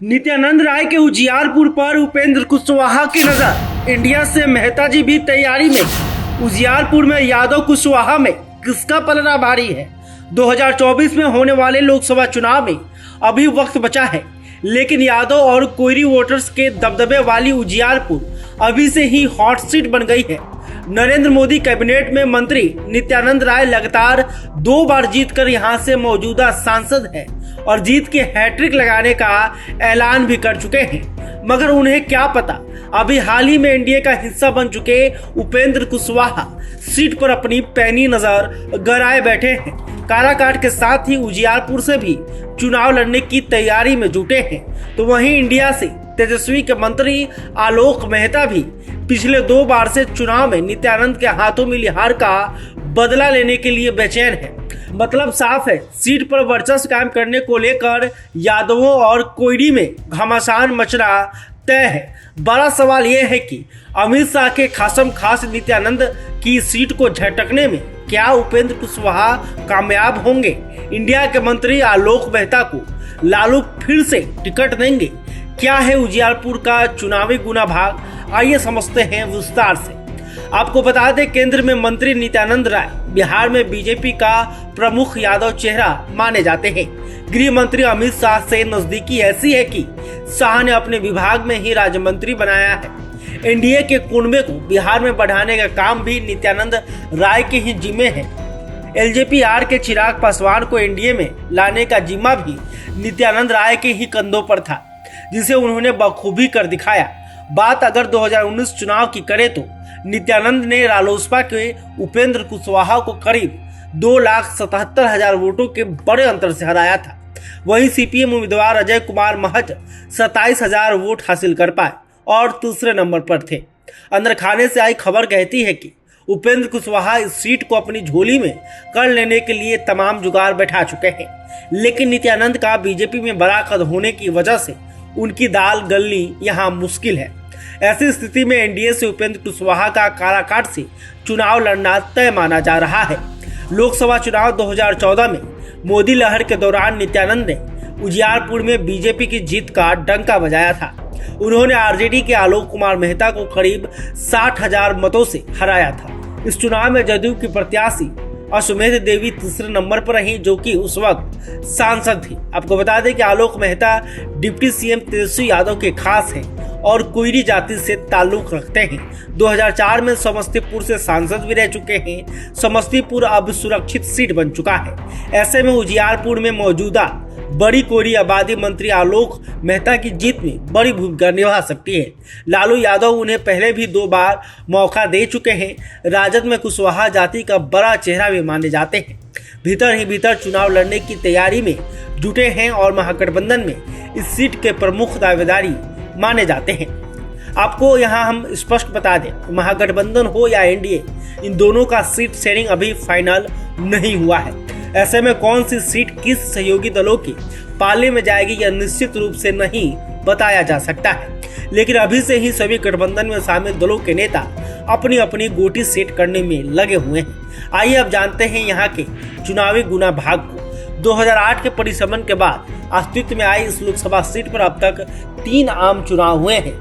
नित्यानंद राय के उजियारपुर पर उपेंद्र कुशवाहा की नजर। इंडिया से मेहता जी भी तैयारी में। उजियारपुर में यादव कुशवाहा में किसका पलड़ा भारी है? 2024 में होने वाले लोकसभा चुनाव में अभी वक्त बचा है, लेकिन यादव और कोयरी वोटर्स के दबदबे वाली उजियारपुर अभी से ही हॉट सीट बन गई है। नरेंद्र मोदी कैबिनेट में मंत्री नित्यानंद राय लगातार 2 बार जीतकर यहां से मौजूदा सांसद हैं और जीत के हैट्रिक लगाने का ऐलान भी कर चुके हैं। मगर उन्हें क्या पता, अभी हाल ही में एनडीए का हिस्सा बन चुके उपेंद्र कुशवाहा सीट पर अपनी पैनी नजर गड़ाए बैठे हैं। काराकाट के साथ ही उजियारपुर से भी चुनाव लड़ने की तैयारी में जुटे हैं। तो वहीं इंडिया से तेजस्वी के मंत्री आलोक मेहता भी पिछले 2 बार से चुनाव में नित्यानंद के हाथों मिली हार का बदला लेने के लिए बेचैन है। मतलब साफ है, सीट पर वर्चस्व कायम करने को लेकर यादवों और कोयरी में घमासान मचना तय है। बड़ा सवाल यह है कि अमित शाह के खासम खास नित्यानंद की सीट को झटकने में क्या उपेंद्र कुशवाहा कामयाब होंगे? इंडिया के मंत्री आलोक मेहता को लालू फिर से टिकट देंगे? क्या है उजियारपुर का चुनावी गुना भाग? आइए समझते हैं विस्तार से। आपको बता दें, केंद्र में मंत्री नित्यानंद राय बिहार में बीजेपी का प्रमुख यादव चेहरा माने जाते हैं। गृह मंत्री अमित शाह से नजदीकी ऐसी है कि शाह ने अपने विभाग में ही राज्य मंत्री बनाया है। एनडीए के कुनबे को बिहार में बढ़ाने का काम भी नित्यानंद राय के ही जिम्मे है। एलजेपी आर के चिराग पासवान को एनडीए में लाने का जिम्मा भी नित्यानंद राय के ही कंधों पर था, जिसे उन्होंने बखूबी कर दिखाया। बात अगर 2019 चुनाव की करें तो नित्यानंद ने रालोसपा के उपेंद्र कुशवाहा को करीब 2,77,000 वोटों के बड़े अंतर से हराया था। वहीं सीपीएम उम्मीदवार अजय कुमार महज 27,000 वोट हासिल कर पाए और दूसरे नंबर पर थे। अंदर खाने से आई खबर कहती है कि उपेंद्र कुशवाहा इस सीट को अपनी झोली में कर लेने के लिए तमाम जुगाड़ बैठा चुके हैं, लेकिन नित्यानंद का बीजेपी में बड़ा कद होने की वजह से उनकी दाल गलनी यहाँ मुश्किल है। ऐसी स्थिति में एनडीए से उपेंद्र कुशवाहा का काराकाट से चुनाव लड़ना तय माना जा रहा है। लोकसभा चुनाव 2014 में मोदी लहर के दौरान नित्यानंद ने उजियारपुर में बीजेपी की जीत का डंका बजाया था। उन्होंने आरजेडी के आलोक कुमार मेहता को करीब 60,000 मतों से हराया था। इस चुनाव में जदयू की प्रत्याशी अश्वमेध देवी तीसरे नंबर पर रही, जो कि उस वक्त सांसद थी। आपको बता दें कि आलोक मेहता डिप्टी सीएम तेजस्वी यादव के खास हैं और कोयरी जाति से ताल्लुक रखते हैं। 2004 में समस्तीपुर से सांसद भी रह चुके हैं। समस्तीपुर अब सुरक्षित सीट बन चुका है। ऐसे में उजियारपुर में मौजूदा बड़ी कोयरी आबादी मंत्री आलोक मेहता की जीत में बड़ी भूमिका निभा सकती है। लालू यादव उन्हें पहले भी 2 बार मौका दे चुके हैं। राजद में कुशवाहा जाति का बड़ा चेहरा भी माने जाते हैं। भीतर ही भीतर चुनाव लड़ने की तैयारी में जुटे हैं और महागठबंधन में इस सीट के प्रमुख दावेदारी माने जाते हैं। आपको यहाँ हम स्पष्ट बता दें, महागठबंधन हो या एनडीए, इन दोनों का सीट शेयरिंग अभी फाइनल नहीं हुआ है। ऐसे में कौन सी सीट किस सहयोगी दलों के पाले में जाएगी यह निश्चित रूप से नहीं बताया जा सकता है, लेकिन अभी से ही सभी गठबंधन में शामिल दलों के नेता अपनी अपनी गोटी सेट करने में लगे हुए हैं। आइए अब जानते हैं यहाँ के चुनावी गुना भाग को। 2008 के परिसमन के बाद अस्तित्व में आई इस लोकसभा सीट पर अब तक 3 आम चुनाव हुए हैं।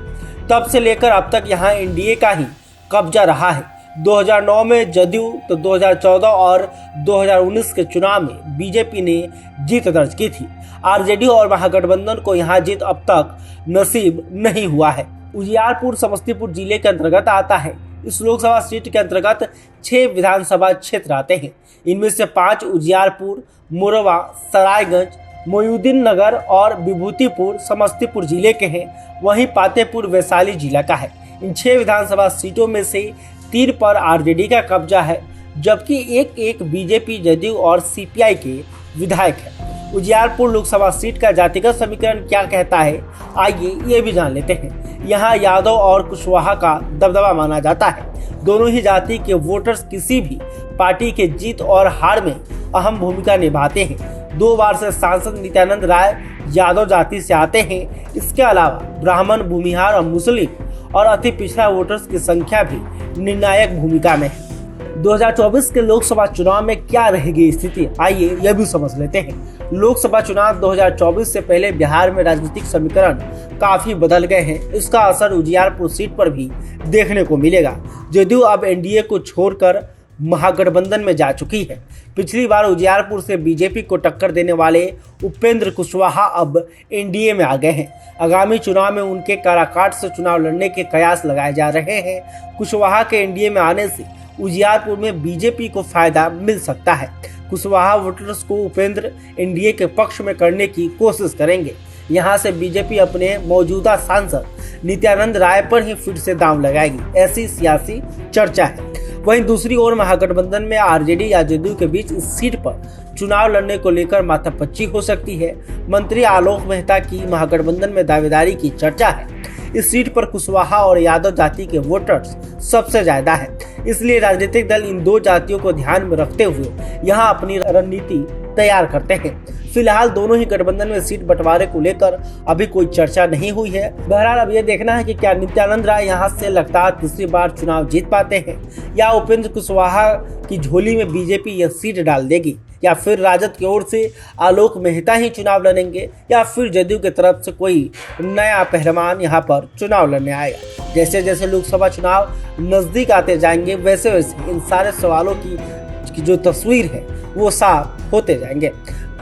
तब से लेकर अब तक यहाँ एनडीए का ही कब्जा रहा है। 2009 में जदयू, तो 2014 और 2019 के चुनाव में बीजेपी ने जीत दर्ज की थी। आरजेडी और महागठबंधन को यहाँ जीत अब तक नसीब नहीं हुआ है। उजियारपुर समस्तीपुर जिले के अंतर्गत आता है। इस लोकसभा सीट के अंतर्गत 6 विधानसभा क्षेत्र आते हैं। इनमें से 5 उजियारपुर, मोरवा, सरायगंज, मोयुद्दीन नगर और विभूतिपुर समस्तीपुर जिले के हैं। वहीं पातेपुर वैशाली जिला का है। इन 6 विधानसभा सीटों में से 3 पर आरजेडी का कब्जा है, जबकि एक बीजेपी, जदयू और सीपीआई के विधायक हैं। उजियारपुर लोकसभा सीट का जातिगत समीकरण क्या कहता है, आइए ये भी जान लेते हैं। यहाँ यादव और कुशवाहा का दबदबा माना जाता है। दोनों ही जाति के वोटर्स किसी भी पार्टी के जीत और हार में अहम भूमिका निभाते हैं। 2 बार से सांसद नित्यानंद राय यादव जाति से आते हैं। इसके अलावा ब्राह्मण, भूमिहार और मुस्लिम और अति पिछड़ा वोटर्स की संख्या भी निर्णायक भूमिका में है। 2024 के लोकसभा चुनाव में क्या रहेगी स्थिति, आइए यह भी समझ लेते हैं। लोकसभा चुनाव 2024 से पहले बिहार में राजनीतिक समीकरण काफी बदल गए हैं। इसका असर उजियारपुर सीट पर भी देखने को मिलेगा। जदयू अब एनडीए को छोड़कर महागठबंधन में जा चुकी है। पिछली बार उजियारपुर से बीजेपी को टक्कर देने वाले उपेंद्र कुशवाहा अब एनडीए में आ गए हैं। आगामी चुनाव में उनके काराकाट से चुनाव लड़ने के कयास लगाए जा रहे हैं। कुशवाहा के एनडीए में आने से उजियारपुर में बीजेपी को फायदा मिल सकता है। कुशवाहा वोटर्स को उपेंद्र एनडीए के पक्ष में करने की कोशिश करेंगे। यहां से बीजेपी अपने मौजूदा सांसद नित्यानंद राय पर ही फिर से दांव लगाएगी, ऐसी सियासी चर्चा है। वहीं दूसरी ओर महागठबंधन में आरजेडी या जदयू के बीच इस सीट पर चुनाव लड़ने को लेकर माथापच्ची हो सकती है। मंत्री आलोक मेहता की महागठबंधन में दावेदारी की चर्चा है। इस सीट पर कुशवाहा और यादव जाति के वोटर्स सबसे ज्यादा है, इसलिए राजनीतिक दल इन दो जातियों को ध्यान में रखते हुए यहां अपनी रणनीति तैयार करते हैं। फिलहाल दोनों ही गठबंधन में सीट बंटवारे को लेकर अभी कोई चर्चा नहीं हुई है। बहरहाल अब यह देखना है कि क्या नित्यानंद राय यहां से लगातार तीसरी बार चुनाव जीत पाते हैं या उपेंद्र कुशवाहा की झोली में बीजेपी यह सीट डाल देगी, या फिर राजद की ओर से आलोक मेहता ही चुनाव लड़ेंगे, या फिर जदयू की तरफ से कोई नया पहलवान यहां पर चुनाव लड़ने आएगा। जैसे जैसे लोकसभा चुनाव नजदीक आते जाएंगे वैसे वैसे इन सारे सवालों की जो तस्वीर है वो साफ होते जाएंगे।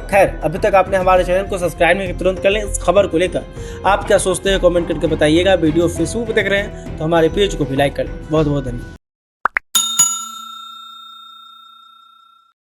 खैर, अभी तक आपने हमारे चैनल को सब्सक्राइब नहीं किया, तुरंत कर लें। इस खबर को लेकर आप क्या सोचते हैं कमेंट करके बताइएगा। वीडियो फेसबुक पर देख रहे हैं तो हमारे पेज को भी लाइक कर लें। बहुत बहुत धन्यवाद।